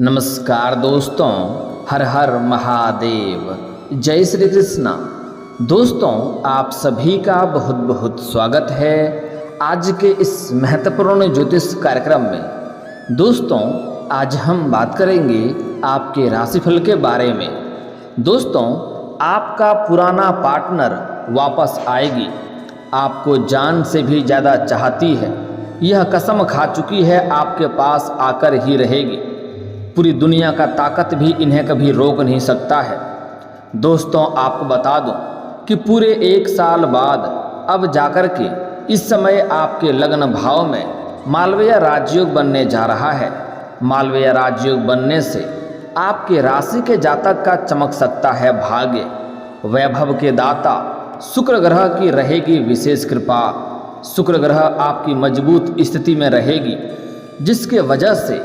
नमस्कार दोस्तों, हर हर महादेव, जय श्री कृष्णा। दोस्तों, आप सभी का बहुत बहुत स्वागत है आज के इस महत्वपूर्ण ज्योतिष कार्यक्रम में। दोस्तों, आज हम बात करेंगे आपके राशिफल के बारे में। दोस्तों, आपका पुराना पार्टनर वापस आएगी, आपको जान से भी ज़्यादा चाहती है, यह कसम खा चुकी है, आपके पास आकर ही रहेगी। पूरी दुनिया का ताकत भी इन्हें कभी रोक नहीं सकता है। दोस्तों, आपको बता दूं कि पूरे 1 साल बाद अब जाकर के इस समय आपके लग्न भाव में मालवीय राजयोग बनने जा रहा है। मालवीय राजयोग बनने से आपके राशि के जातक का चमक सकता है भाग्य। वैभव के दाता शुक्र ग्रह की रहेगी विशेष कृपा। शुक्र ग्रह आपकी मजबूत स्थिति में रहेगी, जिसके वजह से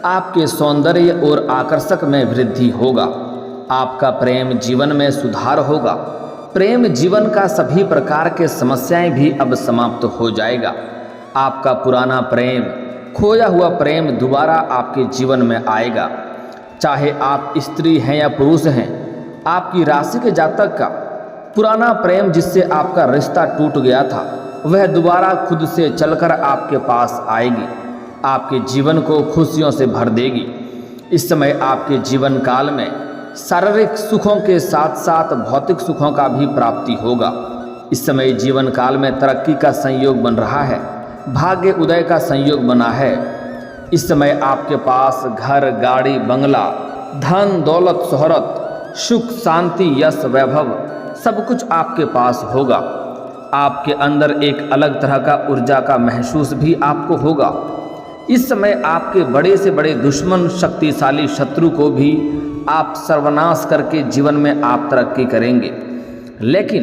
आपके सौंदर्य और आकर्षक में वृद्धि होगा। आपका प्रेम जीवन में सुधार होगा। प्रेम जीवन का सभी प्रकार के समस्याएं भी अब समाप्त हो जाएगा। आपका पुराना प्रेम, खोया हुआ प्रेम दोबारा आपके जीवन में आएगा। चाहे आप स्त्री हैं या पुरुष हैं, आपकी राशि के जातक का पुराना प्रेम जिससे आपका रिश्ता टूट गया था, वह दोबारा खुद से चलकर आपके पास आएगी, आपके जीवन को खुशियों से भर देगी। इस समय आपके जीवन काल में शारीरिक सुखों के साथ साथ भौतिक सुखों का भी प्राप्ति होगा। इस समय जीवन काल में तरक्की का संयोग बन रहा है, भाग्य उदय का संयोग बना है। इस समय आपके पास घर, गाड़ी, बंगला, धन, दौलत, शोहरत, सुख, शांति, यश, वैभव सब कुछ आपके पास होगा। आपके अंदर एक अलग तरह का ऊर्जा का महसूस भी आपको होगा। इस समय आपके बड़े से बड़े दुश्मन, शक्तिशाली शत्रु को भी आप सर्वनाश करके जीवन में आप तरक्की करेंगे। लेकिन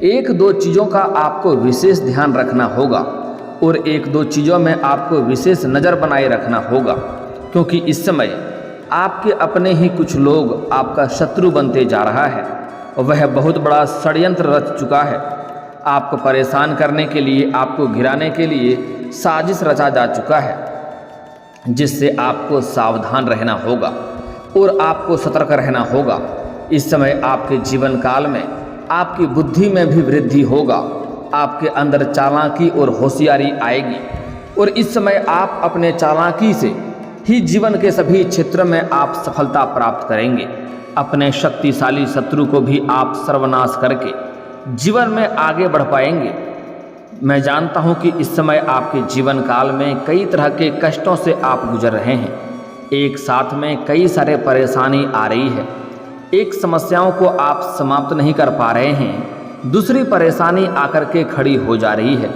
1-2 चीज़ों का आपको विशेष ध्यान रखना होगा और 1-2 चीज़ों में आपको विशेष नज़र बनाए रखना होगा, क्योंकि इस समय आपके अपने ही कुछ लोग आपका शत्रु बनते जा रहा है। वह बहुत बड़ा षड्यंत्र रच चुका है। आपको परेशान करने के लिए, आपको गिराने के लिए साजिश रचा जा चुका है, जिससे आपको सावधान रहना होगा और आपको सतर्क रहना होगा। इस समय आपके जीवन काल में आपकी बुद्धि में भी वृद्धि होगा। आपके अंदर चालाकी और होशियारी आएगी और इस समय आप अपने चालाकी से ही जीवन के सभी क्षेत्र में आप सफलता प्राप्त करेंगे। अपने शक्तिशाली शत्रु को भी आप सर्वनाश करके जीवन में आगे बढ़ पाएंगे। मैं जानता हूं कि इस समय आपके जीवन काल में कई तरह के कष्टों से आप गुजर रहे हैं। एक साथ में कई सारे परेशानी आ रही है। एक समस्याओं को आप समाप्त नहीं कर पा रहे हैं, दूसरी परेशानी आकर के खड़ी हो जा रही है,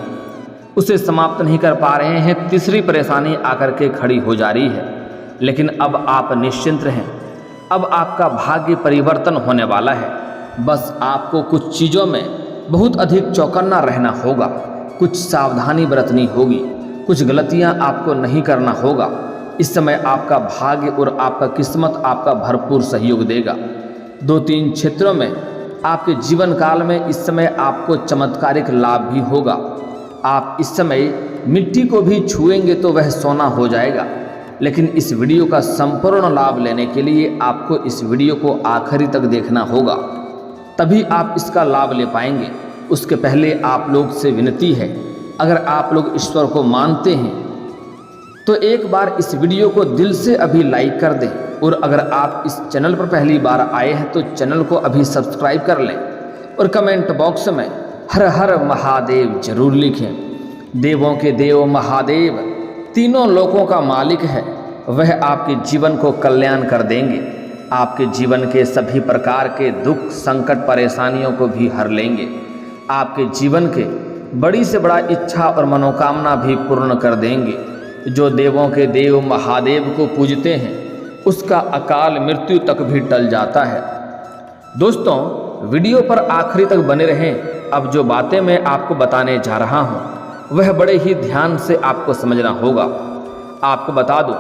उसे समाप्त नहीं कर पा रहे हैं, तीसरी परेशानी आकर के खड़ी हो जा रही है। लेकिन अब आप निश्चिंत रहें, अब आपका भाग्य परिवर्तन होने वाला है। बस आपको कुछ चीज़ों में बहुत अधिक चौकन्ना रहना होगा, कुछ सावधानी बरतनी होगी, कुछ गलतियां आपको नहीं करना होगा। इस समय आपका भाग्य और आपका किस्मत आपका भरपूर सहयोग देगा। 2-3 क्षेत्रों में आपके जीवन काल में इस समय आपको चमत्कारिक लाभ भी होगा। आप इस समय मिट्टी को भी छुएंगे तो वह सोना हो जाएगा। लेकिन इस वीडियो का संपूर्ण लाभ लेने के लिए आपको इस वीडियो को आखिरी तक देखना होगा, तभी आप इसका लाभ ले पाएंगे। उसके पहले आप लोग से विनती है, अगर आप लोग ईश्वर को मानते हैं तो एक बार इस वीडियो को दिल से अभी लाइक कर दें, और अगर आप इस चैनल पर पहली बार आए हैं तो चैनल को अभी सब्सक्राइब कर लें और कमेंट बॉक्स में हर हर महादेव जरूर लिखें। देवों के देव महादेव तीनों लोकों का मालिक है, वह आपके जीवन को कल्याण कर देंगे। आपके जीवन के सभी प्रकार के दुख, संकट, परेशानियों को भी हर लेंगे। आपके जीवन के बड़ी से बड़ा इच्छा और मनोकामना भी पूर्ण कर देंगे। जो देवों के देव महादेव को पूजते हैं, उसका अकाल मृत्यु तक भी टल जाता है। दोस्तों, वीडियो पर आखिरी तक बने रहें। अब जो बातें मैं आपको बताने जा रहा हूँ, वह बड़े ही ध्यान से आपको समझना होगा। आपको बता दूं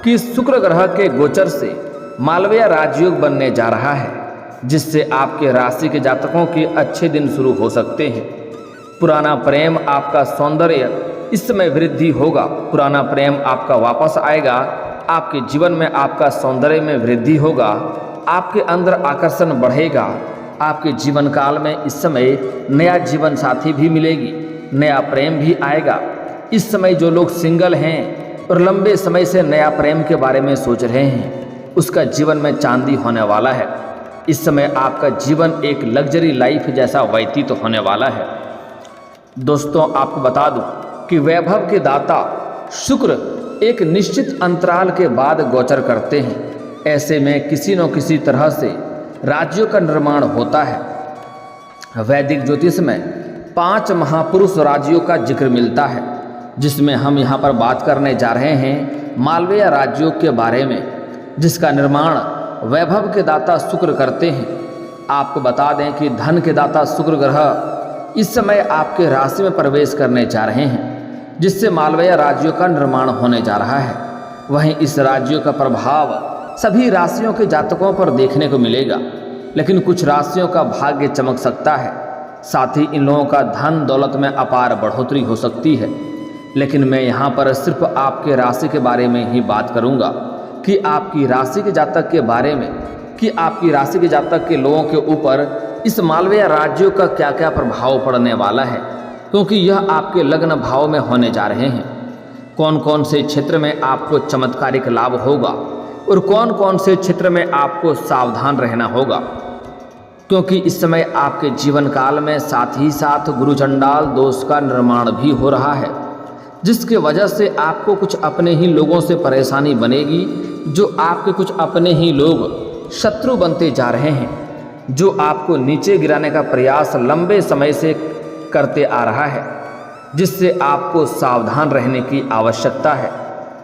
कि शुक्र ग्रह के गोचर से मालवीय राजयोग बनने जा रहा है, जिससे आपके राशि के जातकों के अच्छे दिन शुरू हो सकते हैं। पुराना प्रेम, आपका सौंदर्य इस समय वृद्धि होगा। पुराना प्रेम आपका वापस आएगा आपके जीवन में आपका सौंदर्य में वृद्धि होगा, आपके अंदर आकर्षण बढ़ेगा। आपके जीवन काल में इस समय नया जीवन साथी भी मिलेगी, नया प्रेम भी आएगा। इस समय जो लोग सिंगल हैं और लंबे समय से नया प्रेम के बारे में सोच रहे हैं, उसका जीवन में चांदी होने वाला है। इस समय आपका जीवन एक लग्जरी लाइफ जैसा व्यतीत होने वाला है। दोस्तों, आपको बता दूं कि वैभव के दाता शुक्र एक निश्चित अंतराल के बाद गोचर करते हैं। ऐसे में किसी न किसी तरह से राज्यों का निर्माण होता है। वैदिक ज्योतिष में 5 महापुरुष राज्यों का जिक्र मिलता है, जिसमें हम यहाँ पर बात करने जा रहे हैं मालवीय राज्यों के बारे में, जिसका निर्माण वैभव के दाता शुक्र करते हैं। आपको बता दें कि धन के दाता शुक्र ग्रह इस समय आपके राशि में प्रवेश करने जा रहे हैं, जिससे मालवीय राज्यों का निर्माण होने जा रहा है। वहीं इस राज्यों का प्रभाव सभी राशियों के जातकों पर देखने को मिलेगा, लेकिन कुछ राशियों का भाग्य चमक सकता है। साथ ही इन लोगों का धन दौलत में अपार बढ़ोतरी हो सकती है। लेकिन मैं यहाँ पर सिर्फ आपके राशि के बारे में ही बात करूँगा कि आपकी राशि के जातक के बारे में, कि आपकी राशि के जातक के लोगों के ऊपर इस मालवीय राज्यों का क्या क्या प्रभाव पड़ने वाला है, क्योंकि यह आपके लग्न भाव में होने जा रहे हैं। कौन कौन से क्षेत्र में आपको चमत्कारिक लाभ होगा और कौन कौन से क्षेत्र में आपको सावधान रहना होगा, क्योंकि इस समय आपके जीवन काल में साथ ही साथ गुरु चंडाल दोष का निर्माण भी हो रहा है, जिसके वजह से आपको कुछ अपने ही लोगों से परेशानी बनेगी। जो आपके कुछ अपने ही लोग शत्रु बनते जा रहे हैं, जो आपको नीचे गिराने का प्रयास लंबे समय से करते आ रहा है, जिससे आपको सावधान रहने की आवश्यकता है।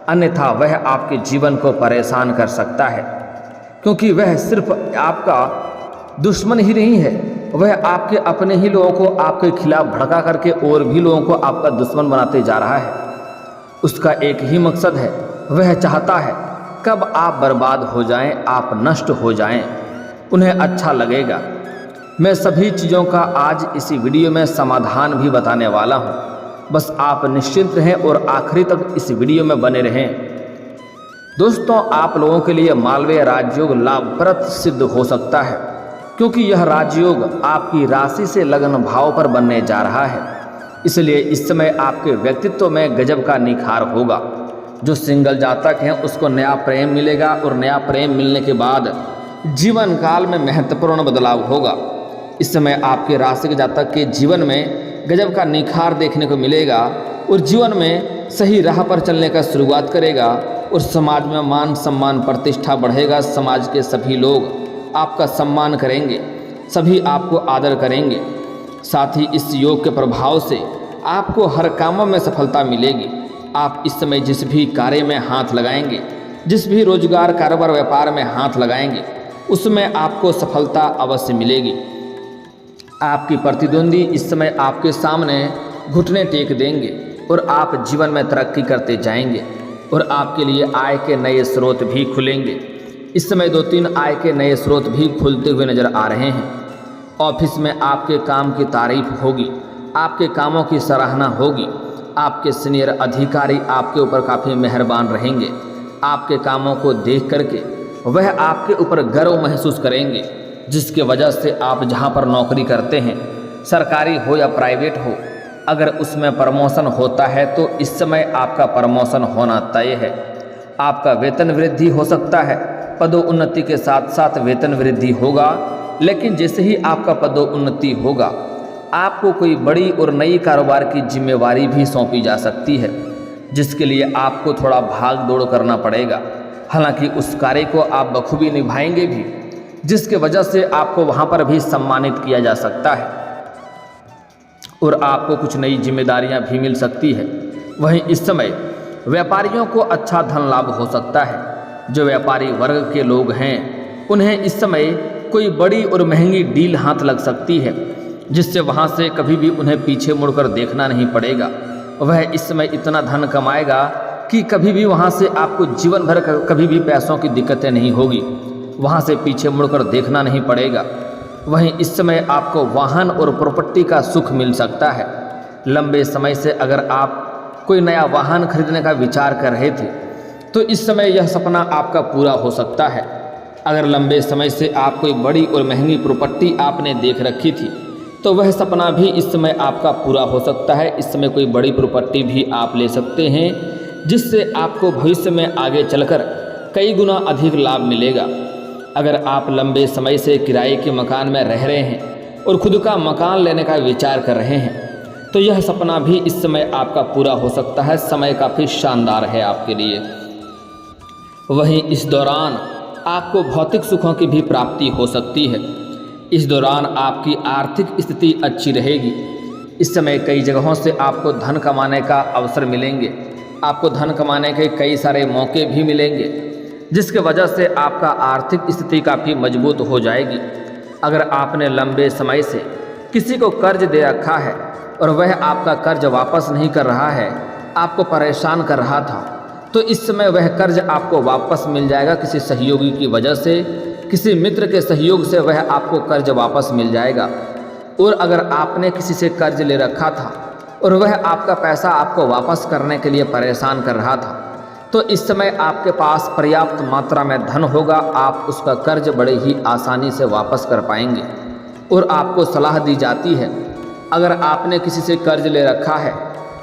अन्यथा वह आपके जीवन को परेशान कर सकता है, क्योंकि वह सिर्फ आपका दुश्मन ही नहीं है, वह आपके अपने ही लोगों को आपके खिलाफ भड़का करके और भी लोगों को आपका दुश्मन बनाते जा रहा है। उसका एक ही मकसद है, वह चाहता है कब आप बर्बाद हो जाएं, आप नष्ट हो जाएं, उन्हें अच्छा लगेगा। मैं सभी चीज़ों का आज इसी वीडियो में समाधान भी बताने वाला हूं, बस आप निश्चिंत रहें और आखिरी तक इस वीडियो में बने रहें। दोस्तों, आप लोगों के लिए मालवीय राजयोग लाभप्रद सिद्ध हो सकता है, क्योंकि यह राजयोग आपकी राशि से लग्न भाव पर बनने जा रहा है। इसलिए इस समय आपके व्यक्तित्व में गजब का निखार होगा। जो सिंगल जातक हैं उसको नया प्रेम मिलेगा और नया प्रेम मिलने के बाद जीवन काल में महत्वपूर्ण बदलाव होगा। इस समय आपके राशि के जातक के जीवन में गजब का निखार देखने को मिलेगा और जीवन में सही राह पर चलने का शुरुआत करेगा और समाज में मान सम्मान प्रतिष्ठा बढ़ेगा। समाज के सभी लोग आपका सम्मान करेंगे, सभी आपको आदर करेंगे। साथ ही इस योग के प्रभाव से आपको हर कामों में सफलता मिलेगी। आप इस समय जिस भी कार्य में हाथ लगाएंगे, जिस भी रोजगार कारोबार व्यापार में हाथ लगाएंगे, उसमें आपको सफलता अवश्य मिलेगी। आपकी प्रतिद्वंदी इस समय आपके सामने घुटने टेक देंगे और आप जीवन में तरक्की करते जाएंगे और आपके लिए आय के नए स्रोत भी खुलेंगे। इस समय 2-3 आय के नए स्रोत भी खुलते हुए नजर आ रहे हैं। ऑफिस में आपके काम की तारीफ होगी, आपके कामों की सराहना होगी। आपके सीनियर अधिकारी आपके ऊपर काफ़ी मेहरबान रहेंगे। आपके कामों को देख करके वह आपके ऊपर गर्व महसूस करेंगे, जिसके वजह से आप जहां पर नौकरी करते हैं, सरकारी हो या प्राइवेट हो, अगर उसमें प्रमोशन होता है तो इस समय आपका प्रमोशन होना तय है। आपका वेतन वृद्धि हो सकता है, पदोन्नति के साथ साथ वेतन वृद्धि होगा। लेकिन जैसे ही आपका पदोन्नति होगा, आपको कोई बड़ी और नई कारोबार की जिम्मेवारी भी सौंपी जा सकती है, जिसके लिए आपको थोड़ा भाग दौड़ करना पड़ेगा। हालांकि उस कार्य को आप बखूबी निभाएंगे भी, जिसके वजह से आपको वहां पर भी सम्मानित किया जा सकता है और आपको कुछ नई जिम्मेदारियां भी मिल सकती है। वहीं इस समय व्यापारियों को अच्छा धन लाभ हो सकता है। जो व्यापारी वर्ग के लोग हैं, उन्हें इस समय कोई बड़ी और महंगी डील हाथ लग सकती है, जिससे वहां से कभी भी उन्हें पीछे मुड़कर देखना नहीं पड़ेगा। वह इस समय इतना धन कमाएगा कि कभी भी वहां से आपको जीवन भर कभी भी पैसों की दिक्कतें नहीं होगी, वहां से पीछे मुड़कर देखना नहीं पड़ेगा। वहीं इस समय आपको वाहन और प्रॉपर्टी का सुख मिल सकता है। लंबे समय से अगर आप कोई नया वाहन खरीदने का विचार कर रहे थे, तो इस समय यह सपना आपका पूरा हो सकता है। अगर लंबे समय से आप कोई बड़ी और महंगी प्रॉपर्टी आपने देख रखी थी तो वह सपना भी इस समय आपका पूरा हो सकता है। इस समय कोई बड़ी प्रॉपर्टी भी आप ले सकते हैं जिससे आपको भविष्य में आगे चलकर कई गुना अधिक लाभ मिलेगा। अगर आप लंबे समय से किराए के मकान में रह रहे हैं और खुद का मकान लेने का विचार कर रहे हैं तो यह सपना भी इस समय आपका पूरा हो सकता है। समय काफ़ी शानदार है आपके लिए। वहीं इस दौरान आपको भौतिक सुखों की भी प्राप्ति हो सकती है। इस दौरान आपकी आर्थिक स्थिति अच्छी रहेगी। इस समय कई जगहों से आपको धन कमाने का अवसर मिलेंगे। आपको धन कमाने के कई सारे मौके भी मिलेंगे जिसके वजह से आपका आर्थिक स्थिति काफ़ी मजबूत हो जाएगी। अगर आपने लंबे समय से किसी को कर्ज दे रखा है और वह आपका कर्ज वापस नहीं कर रहा है, आपको परेशान कर रहा था, तो इस समय वह कर्ज आपको वापस मिल जाएगा। किसी सहयोगी की वजह से, किसी मित्र के सहयोग से वह आपको कर्ज वापस मिल जाएगा। और अगर आपने किसी से कर्ज ले रखा था और वह आपका पैसा आपको वापस करने के लिए परेशान कर रहा था, तो इस समय आपके पास पर्याप्त मात्रा में धन होगा। आप उसका कर्ज बड़े ही आसानी से वापस कर पाएंगे। और आपको सलाह दी जाती है, अगर आपने किसी से कर्ज ले रखा है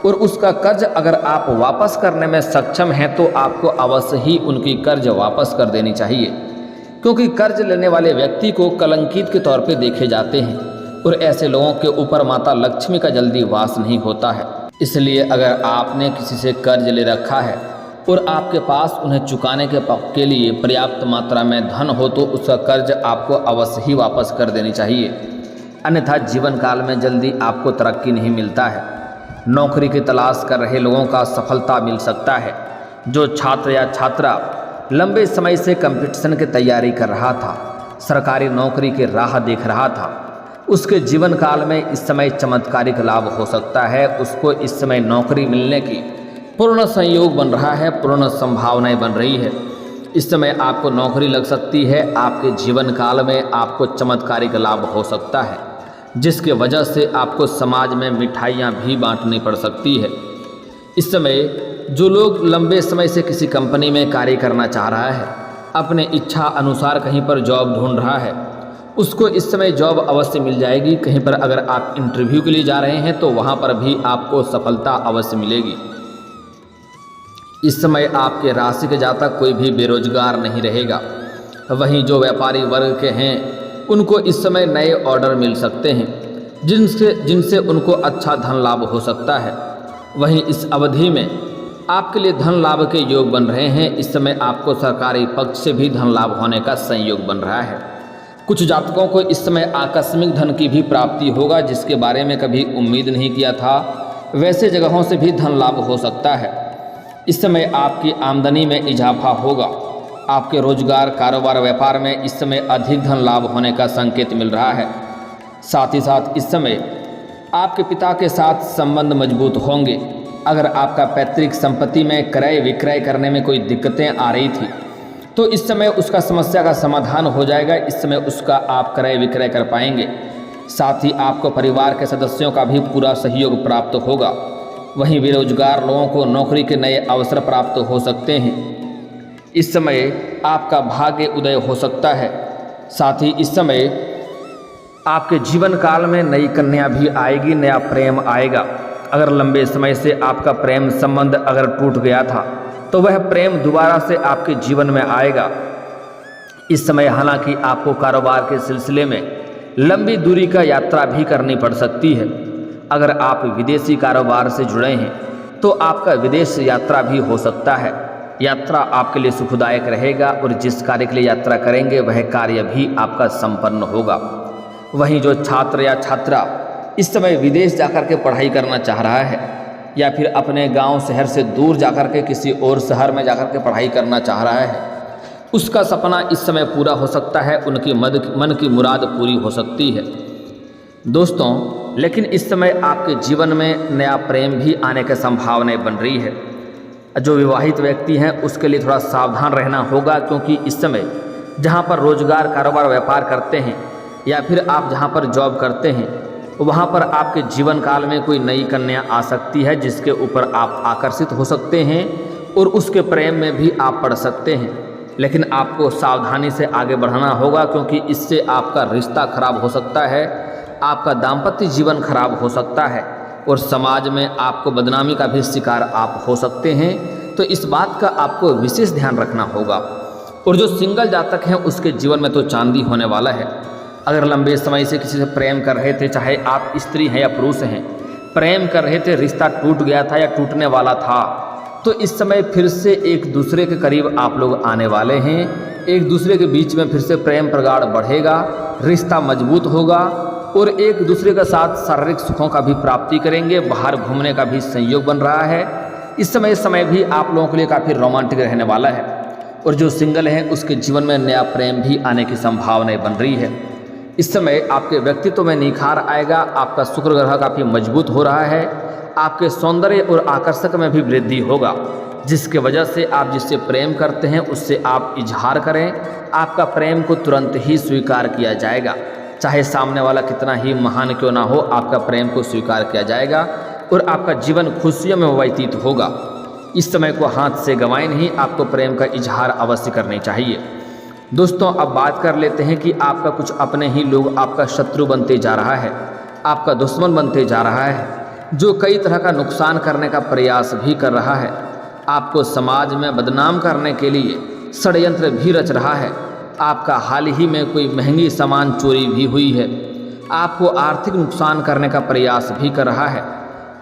और उसका कर्ज अगर आप वापस करने में सक्षम हैं तो आपको अवश्य ही उनकी कर्ज वापस कर देनी चाहिए, क्योंकि कर्ज लेने वाले व्यक्ति को कलंकित के तौर पे देखे जाते हैं और ऐसे लोगों के ऊपर माता लक्ष्मी का जल्दी वास नहीं होता है। इसलिए अगर आपने किसी से कर्ज ले रखा है और आपके पास उन्हें चुकाने के लिए पर्याप्त मात्रा में धन हो तो उसका कर्ज आपको अवश्य ही वापस कर देनी चाहिए, अन्यथा जीवन काल में जल्दी आपको तरक्की नहीं मिलता है। नौकरी की तलाश कर रहे लोगों का सफलता मिल सकता है। जो छात्र या छात्रा लंबे समय से कंपटीशन की तैयारी कर रहा था, सरकारी नौकरी की राह देख रहा था, उसके जीवन काल में इस समय चमत्कारिक लाभ हो सकता है। उसको इस समय नौकरी मिलने की पूर्ण संयोग बन रहा है, पूर्ण संभावनाएं बन रही है। इस समय आपको नौकरी लग सकती है। आपके जीवन काल में आपको चमत्कारिक लाभ हो सकता है, जिसके वजह से आपको समाज में मिठाइयाँ भी बांटनी पड़ सकती है। इस समय जो लोग लंबे समय से किसी कंपनी में कार्य करना चाह रहा है, अपने इच्छा अनुसार कहीं पर जॉब ढूंढ रहा है, उसको इस समय जॉब अवश्य मिल जाएगी। कहीं पर अगर आप इंटरव्यू के लिए जा रहे हैं तो वहाँ पर भी आपको सफलता अवश्य मिलेगी। इस समय आपके राशि के जातक कोई भी बेरोजगार नहीं रहेगा। वहीं जो व्यापारी वर्ग के हैं उनको इस समय नए ऑर्डर मिल सकते हैं जिनसे उनको अच्छा धन लाभ हो सकता है। वहीं इस अवधि में आपके लिए धन लाभ के योग बन रहे हैं। इस समय आपको सरकारी पक्ष से भी धन लाभ होने का संयोग बन रहा है। कुछ जातकों को इस समय आकस्मिक धन की भी प्राप्ति होगा, जिसके बारे में कभी उम्मीद नहीं किया था। वैसे जगहों से भी धन लाभ हो सकता है। इस समय आपकी आमदनी में इजाफा होगा। आपके रोजगार, कारोबार, व्यापार में इस समय अधिक धन लाभ होने का संकेत मिल रहा है। साथ ही साथ इस समय आपके पिता के साथ संबंध मजबूत होंगे। अगर आपका पैतृक संपत्ति में क्रय विक्रय करने में कोई दिक्कतें आ रही थी तो इस समय उसका समस्या का समाधान हो जाएगा। इस समय उसका आप क्रय विक्रय कर पाएंगे। साथ ही आपको परिवार के सदस्यों का भी पूरा सहयोग प्राप्त होगा। वहीं बेरोजगार लोगों को नौकरी के नए अवसर प्राप्त हो सकते हैं। इस समय आपका भाग्य उदय हो सकता है। साथ ही इस समय आपके जीवन काल में नई कन्या भी आएगी, नया प्रेम आएगा। अगर लंबे समय से आपका प्रेम संबंध अगर टूट गया था तो वह प्रेम दोबारा से आपके जीवन में आएगा। इस समय हालांकि आपको कारोबार के सिलसिले में लंबी दूरी का यात्रा भी करनी पड़ सकती है। अगर आप विदेशी कारोबार से जुड़े हैं तो आपका विदेश यात्रा भी हो सकता है। यात्रा आपके लिए सुखदायक रहेगा और जिस कार्य के लिए यात्रा करेंगे वह कार्य भी आपका संपन्न होगा। वहीं जो छात्र या छात्रा इस समय विदेश जाकर के पढ़ाई करना चाह रहा है या फिर अपने गांव शहर से दूर जाकर के किसी और शहर में जाकर के पढ़ाई करना चाह रहा है, उसका सपना इस समय पूरा हो सकता है। उनकी मन की मुराद पूरी हो सकती है। दोस्तों, लेकिन इस समय आपके जीवन में नया प्रेम भी आने की संभावनाएं बन रही है। जो विवाहित व्यक्ति हैं उसके लिए थोड़ा सावधान रहना होगा, क्योंकि इस समय जहां पर रोजगार, कारोबार, व्यापार करते हैं या फिर आप जहां पर जॉब करते हैं वहां पर आपके जीवन काल में कोई नई कन्या आ सकती है जिसके ऊपर आप आकर्षित हो सकते हैं और उसके प्रेम में भी आप पड़ सकते हैं। लेकिन आपको सावधानी से आगे बढ़ना होगा, क्योंकि इससे आपका रिश्ता खराब हो सकता है, आपका दाम्पत्य जीवन खराब हो सकता है और समाज में आपको बदनामी का भी शिकार आप हो सकते हैं। तो इस बात का आपको विशेष ध्यान रखना होगा। और जो सिंगल जातक हैं उसके जीवन में तो चांदी होने वाला है। अगर लंबे समय से किसी से प्रेम कर रहे थे, चाहे आप स्त्री हैं या पुरुष हैं, प्रेम कर रहे थे, रिश्ता टूट गया था या टूटने वाला था, तो इस समय फिर से एक दूसरे के करीब आप लोग आने वाले हैं। एक दूसरे के बीच में फिर से प्रेम प्रगाढ़ बढ़ेगा, रिश्ता मजबूत होगा और एक दूसरे के साथ शारीरिक सुखों का भी प्राप्ति करेंगे। बाहर घूमने का भी संयोग बन रहा है। इस समय भी आप लोगों के लिए काफ़ी रोमांटिक रहने वाला है। और जो सिंगल हैं उसके जीवन में नया प्रेम भी आने की संभावनाएं बन रही है। इस समय आपके व्यक्तित्व में निखार आएगा, आपका शुक्र ग्रह काफ़ी मजबूत हो रहा है, आपके सौंदर्य और आकर्षक में भी वृद्धि होगा, जिसके वजह से आप जिससे प्रेम करते हैं उससे आप इजहार करें, आपका प्रेम को तुरंत ही स्वीकार किया जाएगा। चाहे सामने वाला कितना ही महान क्यों ना हो, आपका प्रेम को स्वीकार किया जाएगा और आपका जीवन खुशियों में व्यतीत होगा। इस समय को हाथ से गंवाएं नहीं, आपको प्रेम का इजहार अवश्य करनी चाहिए। दोस्तों, अब बात कर लेते हैं कि आपका कुछ अपने ही लोग आपका शत्रु बनते जा रहा है, आपका दुश्मन बनते जा रहा है, जो कई तरह का नुकसान करने का प्रयास भी कर रहा है। आपको समाज में बदनाम करने के लिए षड्यंत्र भी रच रहा है। आपका हाल ही में कोई महंगी सामान चोरी भी हुई है। आपको आर्थिक नुकसान करने का प्रयास भी कर रहा है।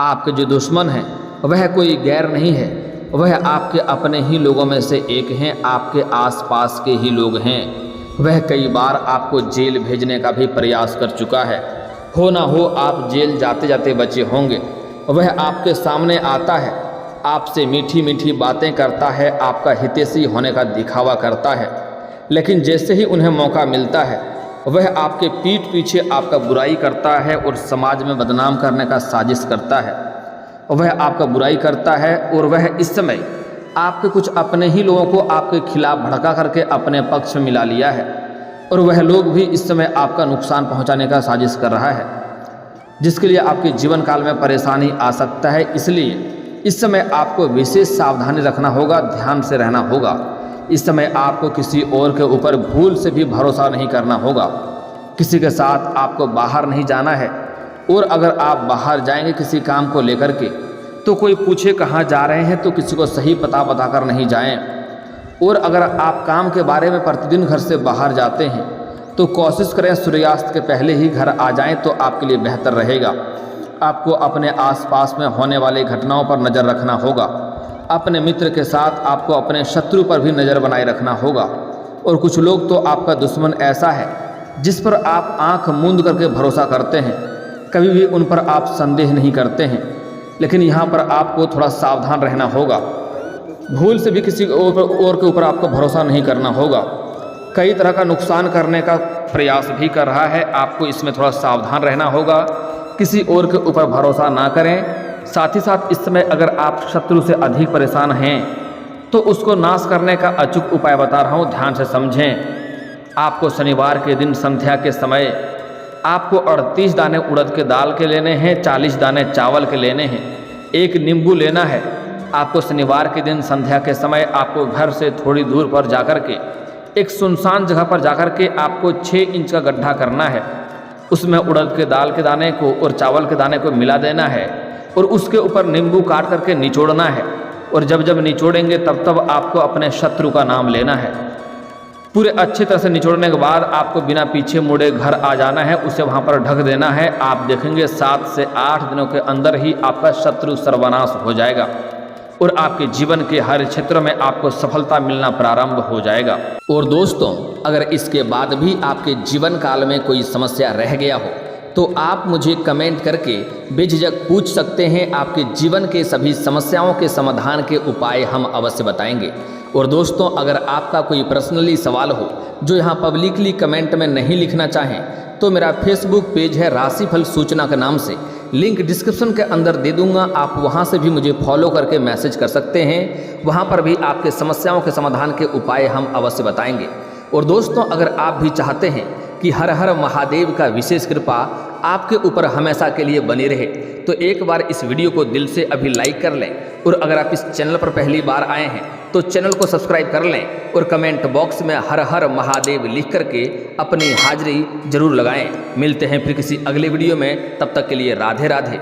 आपके जो दुश्मन हैं वह कोई गैर नहीं है, वह आपके अपने ही लोगों में से एक हैं, आपके आसपास के ही लोग हैं। वह कई बार आपको जेल भेजने का भी प्रयास कर चुका है। हो ना हो आप जेल जाते जाते बचे होंगे। वह आपके सामने आता है, आपसे मीठी मीठी बातें करता है, आपका हितैषी होने का दिखावा करता है, लेकिन जैसे ही उन्हें मौका मिलता है वह आपके पीठ पीछे आपका बुराई करता है और समाज में बदनाम करने का साजिश करता है। वह आपका बुराई करता है और वह इस समय आपके कुछ अपने ही लोगों को आपके खिलाफ भड़का करके अपने पक्ष में मिला लिया है और वह लोग भी इस समय आपका नुकसान पहुंचाने का साजिश कर रहा है, जिसके लिए आपके जीवन काल में परेशानी आ सकता है। इसलिए इस समय आपको विशेष सावधानी रखना होगा, ध्यान से रहना होगा। इस समय आपको किसी और के ऊपर भूल से भी भरोसा नहीं करना होगा। किसी के साथ आपको बाहर नहीं जाना है और अगर आप बाहर जाएंगे किसी काम को लेकर के तो कोई पूछे कहाँ जा रहे हैं तो किसी को सही पता बताकर नहीं जाएं। और अगर आप काम के बारे में प्रतिदिन घर से बाहर जाते हैं तो कोशिश करें सूर्यास्त के पहले ही घर आ जाएं, तो आपके लिए बेहतर रहेगा। आपको अपने आसपास में होने वाली घटनाओं पर नज़र रखना होगा। अपने मित्र के साथ आपको अपने शत्रु पर भी नज़र बनाए रखना होगा। और कुछ लोग तो आपका दुश्मन ऐसा है जिस पर आप आंख मूंद करके भरोसा करते हैं, कभी भी उन पर आप संदेह नहीं करते हैं, लेकिन यहाँ पर आपको थोड़ा सावधान रहना होगा। भूल से भी किसी और के ऊपर आपको भरोसा नहीं करना होगा। कई तरह का नुकसान करने का प्रयास भी कर रहा है, आपको इसमें थोड़ा सावधान रहना होगा। किसी और के ऊपर भरोसा ना करें। साथ ही साथ इस समय अगर आप शत्रु से अधिक परेशान हैं तो उसको नाश करने का अचूक उपाय बता रहा हूँ, ध्यान से समझें। आपको शनिवार के दिन संध्या के समय आपको 38 दाने उड़द के दाल के लेने हैं, 40 दाने चावल के लेने हैं, एक नींबू लेना है। आपको शनिवार के दिन संध्या के समय आपको घर से थोड़ी दूर पर जाकर के एक सुनसान जगह पर जाकर के आपको 6 इंच का गड्ढा करना है। उसमें उड़द के दाल के दाने को और चावल के दाने को मिला देना है और उसके ऊपर नींबू काट करके निचोड़ना है। और जब जब निचोड़ेंगे तब तब आपको अपने शत्रु का नाम लेना है। पूरे अच्छी तरह से निचोड़ने के बाद आपको बिना पीछे मुड़े घर आ जाना है, उसे वहाँ पर ढक देना है। आप देखेंगे 7 से 8 दिनों के अंदर ही आपका शत्रु सर्वनाश हो जाएगा और आपके जीवन के हर क्षेत्र में आपको सफलता मिलना प्रारंभ हो जाएगा। और दोस्तों, अगर इसके बाद भी आपके जीवन काल में कोई समस्या रह गया हो तो आप मुझे कमेंट करके बेझिझक पूछ सकते हैं। आपके जीवन के सभी समस्याओं के समाधान के उपाय हम अवश्य बताएंगे। और दोस्तों, अगर आपका कोई पर्सनली सवाल हो जो यहाँ पब्लिकली कमेंट में नहीं लिखना चाहें तो मेरा फेसबुक पेज है राशिफल सूचना के नाम से, लिंक डिस्क्रिप्शन के अंदर दे दूंगा। आप वहाँ से भी मुझे फॉलो करके मैसेज कर सकते हैं। वहाँ पर भी आपके समस्याओं के समाधान के उपाय हम अवश्य बताएंगे। और दोस्तों, अगर आप भी चाहते हैं कि हर हर महादेव का विशेष कृपा आपके ऊपर हमेशा के लिए बनी रहे। तो एक बार इस वीडियो को दिल से अभी लाइक कर लें और अगर आप इस चैनल पर पहली बार आए हैं तो चैनल को सब्सक्राइब कर लें और कमेंट बॉक्स में हर हर महादेव लिख करके अपनी हाजिरी जरूर लगाएं। मिलते हैं फिर किसी अगले वीडियो में, तब तक के लिए राधे राधे।